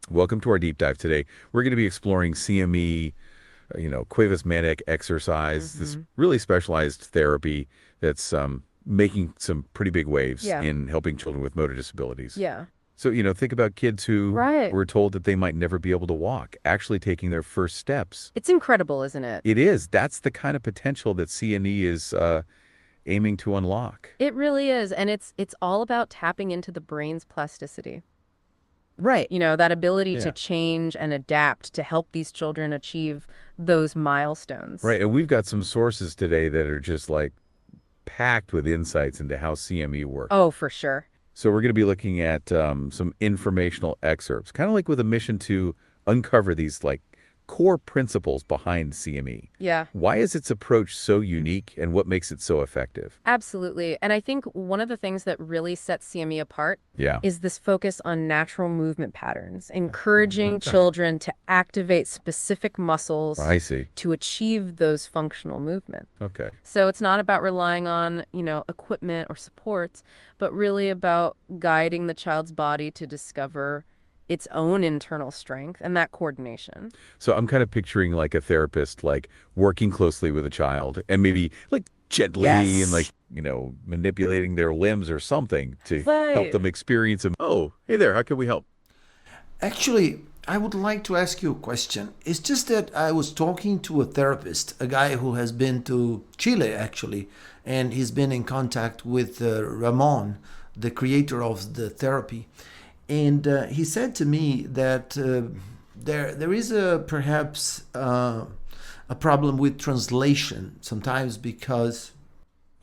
Welcome to our deep dive today. We're going to be exploring CME, Cuevas Manic exercise, this Hmm. really specialized therapy that's making some pretty big waves Yeah. in helping children with motor disabilities. Yeah. So, think about kids who Right. were told that they might never be able to walk, actually taking their first steps. It's incredible, isn't it? It is. That's the kind of potential that CME is aiming to unlock. It really is. And it's all about tapping into the brain's plasticity. Right. That ability to Yeah. change and adapt to help these children achieve those milestones. Right. And we've got some sources today that are just like packed with insights into how CME works. Oh, for sure. So we're going to be looking at some informational excerpts, kind of like with a mission to uncover these like core principles behind CME. Yeah. Why is its approach so unique and what makes it so effective? Absolutely. And I think one of the things that really sets CME apart Yeah. is this focus on natural movement patterns, encouraging children to activate specific muscles I see. to achieve those functional movements. Okay. So it's not about relying on, equipment or supports, but really about guiding the child's body to discover its own internal strength and that coordination. So I'm kind of picturing like a therapist like working closely with a child and maybe like gently and like, Yes. manipulating their limbs or something to help Right. them experience them. Oh, hey there, how can we help? Actually, I would like to ask you a question. It's just that I was talking to a therapist, a guy who has been to Chile actually, and he's been in contact with Ramon, the creator of the therapy. And he said to me that there is a perhaps a problem with translation sometimes because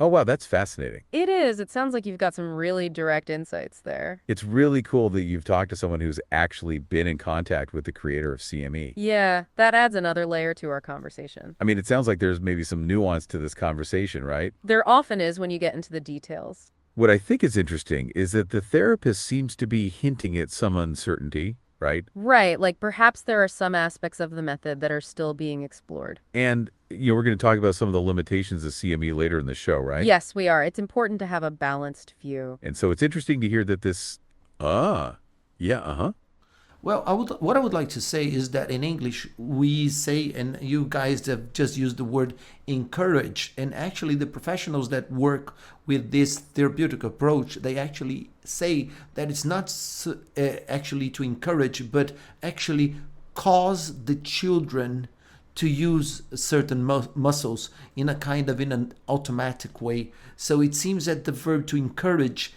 Oh, wow, that's fascinating. It is. It sounds like you've got some really direct insights there. It's really cool that you've talked to someone who's actually been in contact with the creator of CME. Yeah, that adds another layer to our conversation. I mean, it sounds like there's maybe some nuance to this conversation, right? There often is when you get into the details. What I think is interesting is that the therapist seems to be hinting at some uncertainty, right? Right, like perhaps there are some aspects of the method that are still being explored. And, we're going to talk about some of the limitations of CME later in the show, right? Yes, we are. It's important to have a balanced view. And so it's interesting to hear that ah, yeah, uh-huh. well, what I would like to say is that in English we say, and you guys have just used the word encourage, and actually the professionals that work with this therapeutic approach, they actually say that it's not actually to encourage, but actually cause the children to use certain muscles in a kind of in an automatic way. So it seems that the verb to encourage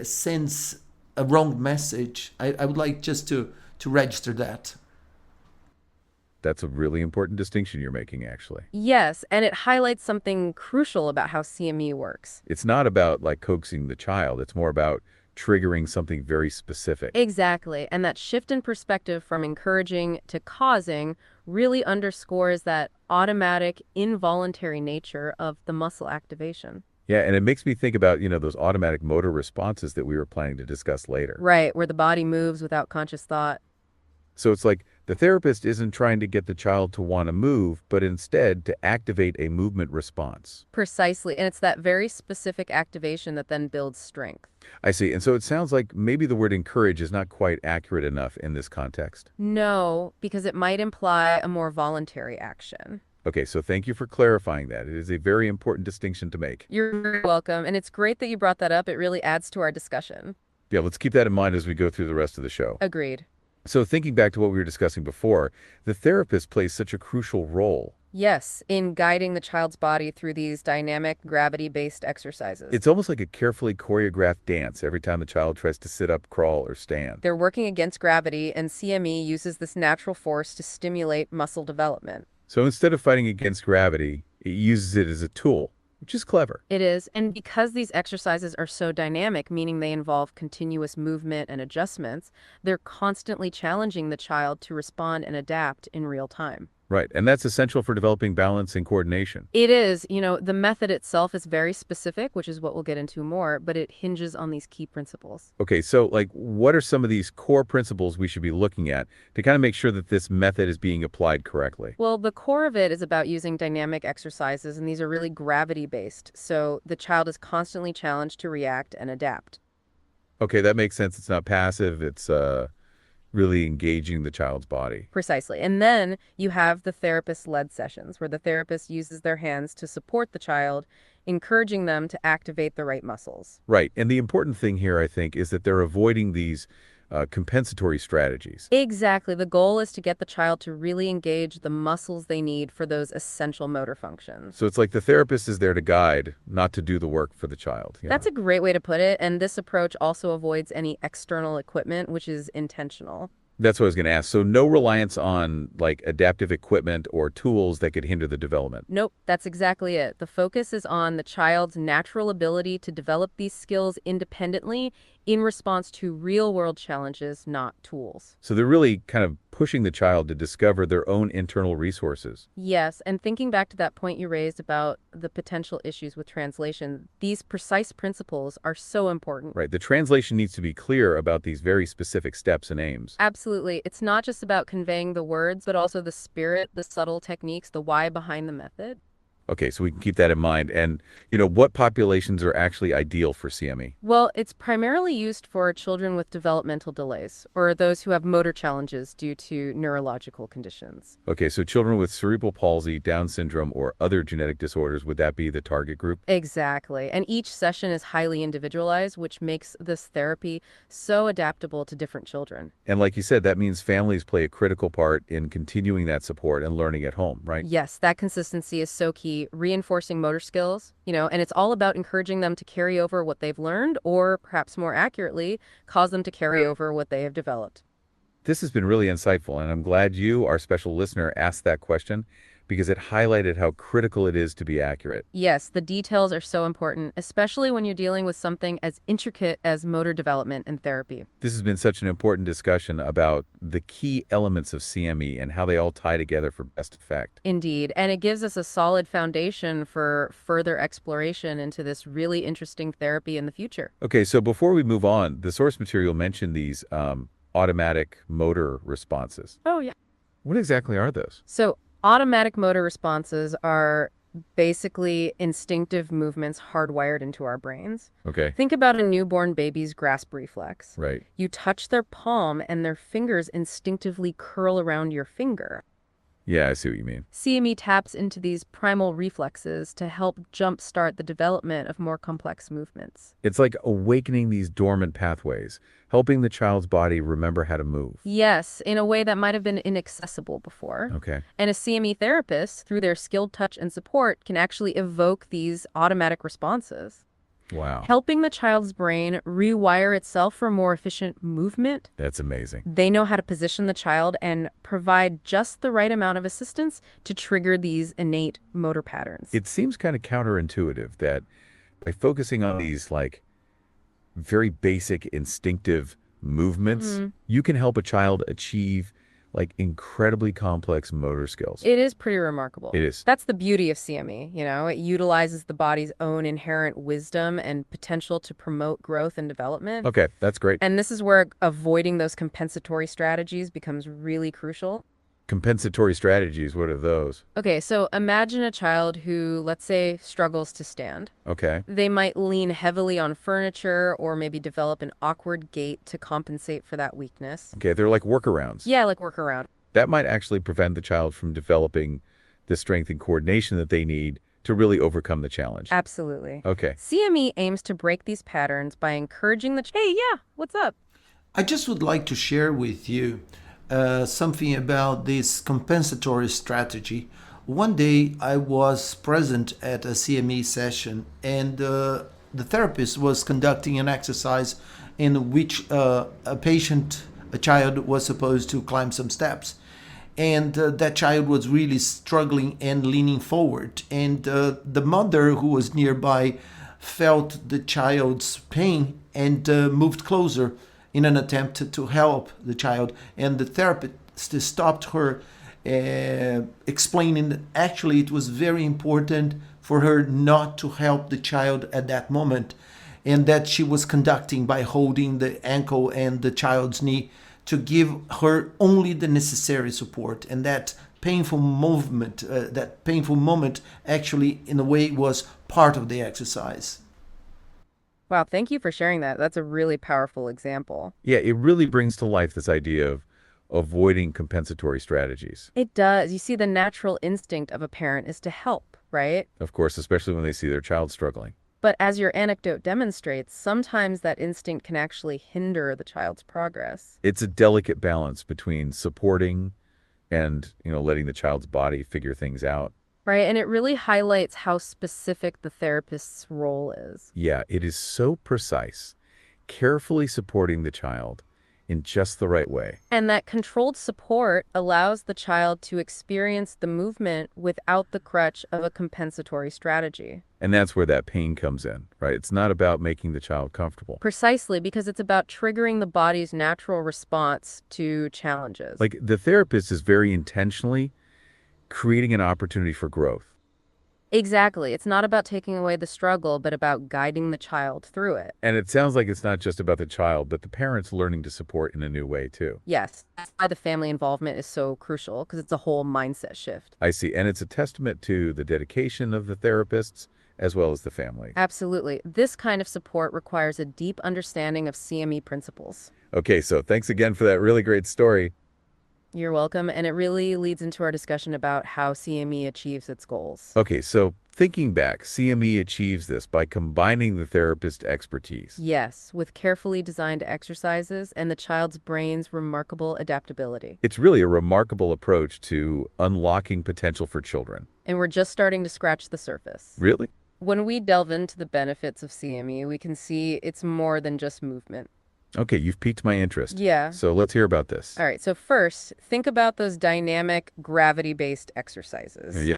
sends a wrong message. I would like just to register that. That's a really important distinction you're making, actually. Yes, and it highlights something crucial about how CME works. It's not about like coaxing the child, it's more about triggering something very specific. Exactly. And that shift in perspective from encouraging to causing really underscores that automatic, involuntary nature of the muscle activation. Yeah, and it makes me think about, those automatic motor responses that we were planning to discuss later. Right, where the body moves without conscious thought. So it's like the therapist isn't trying to get the child to want to move, but instead to activate a movement response. Precisely. And it's that very specific activation that then builds strength. I see. And so it sounds like maybe the word encourage is not quite accurate enough in this context. No, because it might imply a more voluntary action. Okay, so thank you for clarifying that. It is a very important distinction to make. You're very welcome. And it's great that you brought that up. It really adds to our discussion. Yeah, let's keep that in mind as we go through the rest of the show. Agreed. So thinking back to what we were discussing before, the therapist plays such a crucial role. Yes, in guiding the child's body through these dynamic gravity-based exercises. It's almost like a carefully choreographed dance every time the child tries to sit up, crawl, or stand. They're working against gravity, and CME uses this natural force to stimulate muscle development. So instead of fighting against gravity, it uses it as a tool, which is clever. It is, and because these exercises are so dynamic, meaning they involve continuous movement and adjustments, they're constantly challenging the child to respond and adapt in real time. Right, and that's essential for developing balance and coordination. It is, the method itself is very specific, which is what we'll get into more, but it hinges on these key principles. Okay, so like what are some of these core principles we should be looking at to kind of make sure that this method is being applied correctly? Well, the core of it is about using dynamic exercises, and these are really gravity-based, so the child is constantly challenged to react and adapt. Okay, that makes sense. It's not passive. It's really engaging the child's body. Precisely. And then you have the therapist-led sessions where the therapist uses their hands to support the child, encouraging them to activate the right muscles. Right. And the important thing here, I think, is that they're avoiding these compensatory strategies. Exactly. The goal is to get the child to really engage the muscles they need for those essential motor functions. So it's like the therapist is there to guide, not to do the work for the child. Yeah. That's a great way to put it, and this approach also avoids any external equipment, which is intentional. That's what I was going to ask. So no reliance on like adaptive equipment or tools that could hinder the development. Nope, that's exactly it. The focus is on the child's natural ability to develop these skills independently in response to real-world challenges, not tools. So they're really kind of pushing the child to discover their own internal resources. Yes, and thinking back to that point you raised about the potential issues with translation, these precise principles are so important. Right. The translation needs to be clear about these very specific steps and aims. Absolutely. It's not just about conveying the words, but also the spirit, the subtle techniques, the why behind the method. Okay, so we can keep that in mind. And, what populations are actually ideal for CME? Well, it's primarily used for children with developmental delays or those who have motor challenges due to neurological conditions. Okay, so children with cerebral palsy, Down syndrome, or other genetic disorders, would that be the target group? Exactly. And each session is highly individualized, which makes this therapy so adaptable to different children. And like you said, that means families play a critical part in continuing that support and learning at home, right? Yes, that consistency is so key, reinforcing motor skills, and it's all about encouraging them to carry over what they've learned, or perhaps more accurately, cause them to carry over what they have developed. This has been really insightful, and I'm glad you, our special listener, asked that question because it highlighted how critical it is to be accurate. Yes, the details are so important, especially when you're dealing with something as intricate as motor development and therapy. This has been such an important discussion about the key elements of CME and how they all tie together for best effect. Indeed, and it gives us a solid foundation for further exploration into this really interesting therapy in the future. Okay, so before we move on, the source material mentioned these automatic motor responses. Oh, yeah. What exactly are those? So automatic motor responses are basically instinctive movements hardwired into our brains. Okay, Think about a newborn baby's grasp reflex. right. You touch their palm and their fingers instinctively curl around your finger. Yeah, I see what you mean. CME taps into these primal reflexes to help jumpstart the development of more complex movements. It's like awakening these dormant pathways, helping the child's body remember how to move. Yes, in a way that might have been inaccessible before. Okay. And a CME therapist, through their skilled touch and support, can actually evoke these automatic responses, Wow. helping the child's brain rewire itself for more efficient movement. That's amazing. They know how to position the child and provide just the right amount of assistance to trigger these innate motor patterns. It seems kind of counterintuitive that by focusing on these like very basic instinctive movements, you can help a child achieve like incredibly complex motor skills. It is pretty remarkable. It is. That's the beauty of CME, It utilizes the body's own inherent wisdom and potential to promote growth and development. Okay, that's great. And this is where avoiding those compensatory strategies becomes really crucial. Compensatory strategies, what are those? Okay, so imagine a child who, let's say, struggles to stand. Okay. They might lean heavily on furniture or maybe develop an awkward gait to compensate for that weakness. Okay, they're like workarounds. Yeah, like workaround. That might actually prevent the child from developing the strength and coordination that they need to really overcome the challenge. Absolutely. Okay. CME aims to break these patterns by encouraging hey, yeah, what's up? I just would like to share with you something about this compensatory strategy. One day I was present at a CME session, and the therapist was conducting an exercise in which a child was supposed to climb some steps. And that child was really struggling and leaning forward. And the mother who was nearby felt the child's pain and moved closer in an attempt to help the child. And the therapist stopped her, explaining that actually it was very important for her not to help the child at that moment, and that she was conducting by holding the ankle and the child's knee to give her only the necessary support. And that painful moment actually in a way was part of the exercise. Wow, thank you for sharing that. That's a really powerful example. Yeah, it really brings to life this idea of avoiding compensatory strategies. It does. You see, the natural instinct of a parent is to help, right? Of course, especially when they see their child struggling. But as your anecdote demonstrates, sometimes that instinct can actually hinder the child's progress. It's a delicate balance between supporting and, letting the child's body figure things out. Right, and it really highlights how specific the therapist's role is. Yeah, it is so precise, carefully supporting the child in just the right way. And that controlled support allows the child to experience the movement without the crutch of a compensatory strategy. And that's where that pain comes in, right? It's not about making the child comfortable. Precisely, because it's about triggering the body's natural response to challenges. Like the therapist is very intentionally creating an opportunity for growth. Exactly. It's not about taking away the struggle, but about guiding the child through it. And it sounds like it's not just about the child, but the parents learning to support in a new way too. Yes, that's why the family involvement is so crucial, because it's a whole mindset shift. I see. And it's a testament to the dedication of the therapists as well as the family. Absolutely. This kind of support requires a deep understanding of CME principles. Okay, so thanks again for that really great story. You're welcome, and it really leads into our discussion about how CME achieves its goals. Okay, so thinking back, CME achieves this by combining the therapist's expertise. Yes, with carefully designed exercises and the child's brain's remarkable adaptability. It's really a remarkable approach to unlocking potential for children. And we're just starting to scratch the surface. Really? When we delve into the benefits of CME, we can see it's more than just movement. Okay, you've piqued my interest. Yeah. So let's hear about this. All right, so first, think about those dynamic gravity-based exercises. Yeah.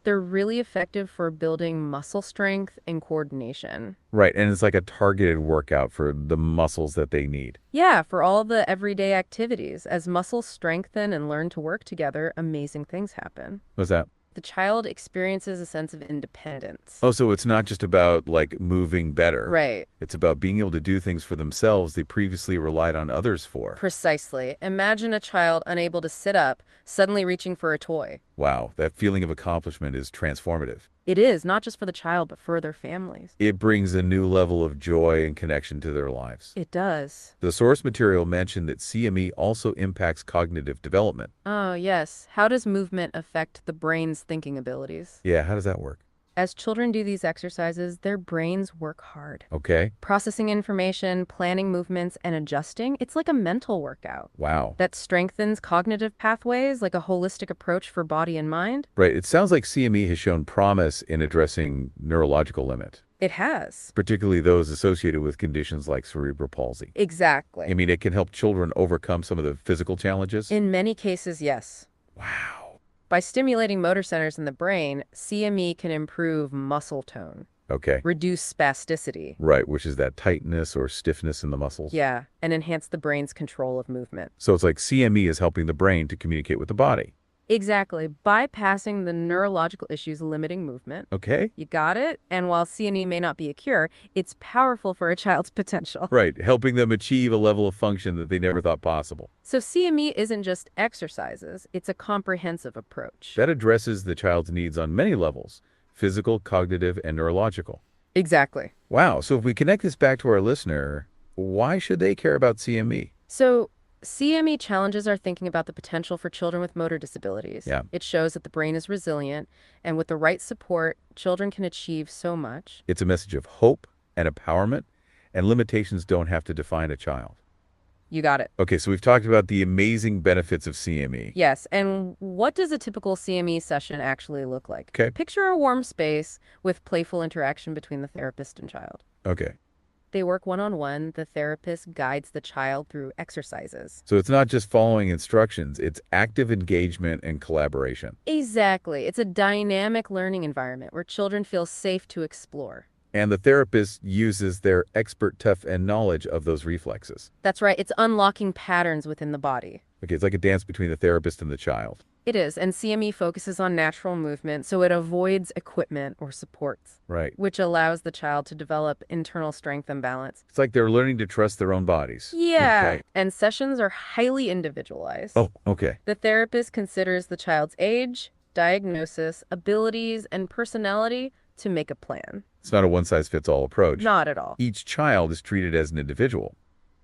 They're really effective for building muscle strength and coordination. Right, and it's like a targeted workout for the muscles that they need. Yeah, for all the everyday activities. As muscles strengthen and learn to work together, amazing things happen. What's that? The child experiences a sense of independence. Oh, so it's not just about like moving better. Right. It's about being able to do things for themselves they previously relied on others for. Precisely. Imagine a child unable to sit up, suddenly reaching for a toy. Wow, that feeling of accomplishment is transformative. It is, not just for the child, but for their families. It brings a new level of joy and connection to their lives. It does. The source material mentioned that CME also impacts cognitive development. Oh, yes. How does movement affect the brain's thinking abilities? Yeah, how does that work? As children do these exercises, their brains work hard. Okay. Processing information, planning movements, and adjusting, it's like a mental workout Wow. that strengthens cognitive pathways, like a holistic approach for body and mind. Right. It sounds like CME has shown promise in addressing neurological limit, It has. particularly those associated with conditions like cerebral palsy. Exactly. I mean, it can help children overcome some of the physical challenges. In many cases, yes. Wow. By stimulating motor centers in the brain, CME can improve muscle tone, Okay. reduce spasticity, Right, which is that tightness or stiffness in the muscles. yeah, and enhance the brain's control of movement. So it's like CME is helping the brain to communicate with the body. Exactly, bypassing the neurological issues limiting movement. Okay. You got it? And while CME may not be a cure, it's powerful for a child's potential. Right, helping them achieve a level of function that they never thought possible. So CME isn't just exercises, it's a comprehensive approach. That addresses the child's needs on many levels, physical, cognitive, and neurological. Exactly. Wow, so if we connect this back to our listener, why should they care about CME? So CME challenges our thinking about the potential for children with motor disabilities. Yeah. It shows that the brain is resilient, and with the right support, children can achieve so much. It's a message of hope and empowerment, and limitations don't have to define a child. You got it. Okay, so we've talked about the amazing benefits of CME. Yes, and what does a typical CME session actually look like? Okay. Picture a warm space with playful interaction between the therapist and child. Okay, They work one-on-one. The therapist guides the child through exercises. so it's not just following instructions, it's active engagement and collaboration. Exactly. It's a dynamic learning environment where children feel safe to explore. And the therapist uses their expert tough and knowledge of those reflexes. That's right. It's unlocking patterns within the body. Okay, it's like a dance between the therapist and the child. It is, and CME focuses on natural movement, so it avoids equipment or supports, Right. which allows the child to develop internal strength and balance. It's like they're learning to trust their own bodies. Yeah, Okay. and sessions are highly individualized. Oh, okay. The therapist considers the child's age, diagnosis, abilities, and personality to make a plan. It's not a one-size-fits-all approach. Not at all. Each child is treated as an individual.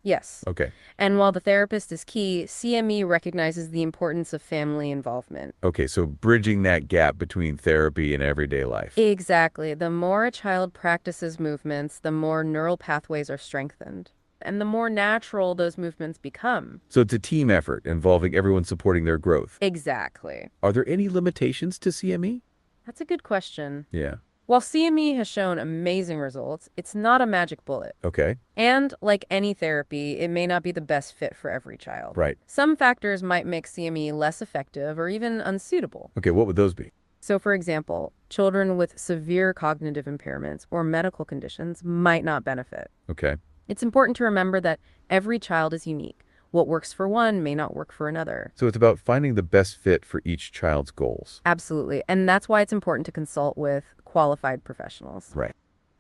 Yes. Okay. And while the therapist is key, CME recognizes the importance of family involvement. Okay, so bridging that gap between therapy and everyday life. Exactly. The more a child practices movements, the more neural pathways are strengthened. And the more natural those movements become. So it's a team effort involving everyone supporting their growth. Exactly. Are there any limitations to CME? That's a good question. Yeah. While CME has shown amazing results, it's not a magic bullet. Okay. And like any therapy, it may not be the best fit for every child. Right. Some factors might make CME less effective or even unsuitable. Okay, what would those be? So, for example, children with severe cognitive impairments or medical conditions might not benefit. Okay. It's important to remember that every child is unique. What works for one may not work for another. So it's about finding the best fit for each child's goals. Absolutely. And that's why it's important to consult with qualified professionals Right.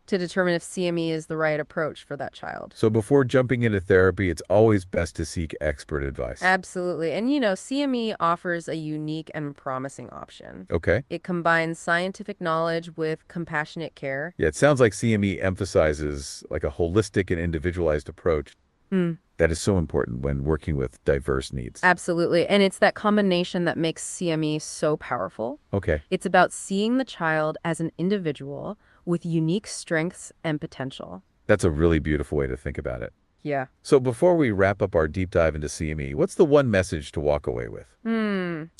to determine if CME is the right approach for that child. So before jumping into therapy, it's always best to seek expert advice. Absolutely. And CME offers a unique and promising option. Okay. It combines scientific knowledge with compassionate care. Yeah, it sounds like CME emphasizes like a holistic and individualized approach. Hmm. That is so important when working with diverse needs. Absolutely. And it's that combination that makes CME so powerful. Okay. It's about seeing the child as an individual with unique strengths and potential. That's a really beautiful way to think about it. Yeah. So before we wrap up our deep dive into CME, what's the one message to walk away with?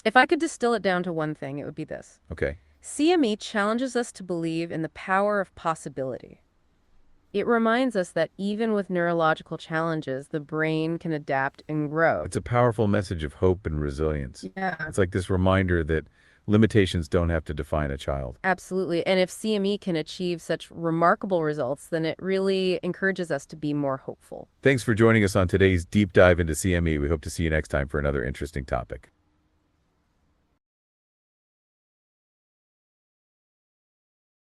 If I could distill it down to one thing, it would be this. Okay. CME challenges us to believe in the power of possibility. It reminds us that even with neurological challenges, the brain can adapt and grow. It's a powerful message of hope and resilience. Yeah. It's like this reminder that limitations don't have to define a child. Absolutely. And if CME can achieve such remarkable results, then it really encourages us to be more hopeful. Thanks for joining us on today's deep dive into CME. We hope to see you next time for another interesting topic.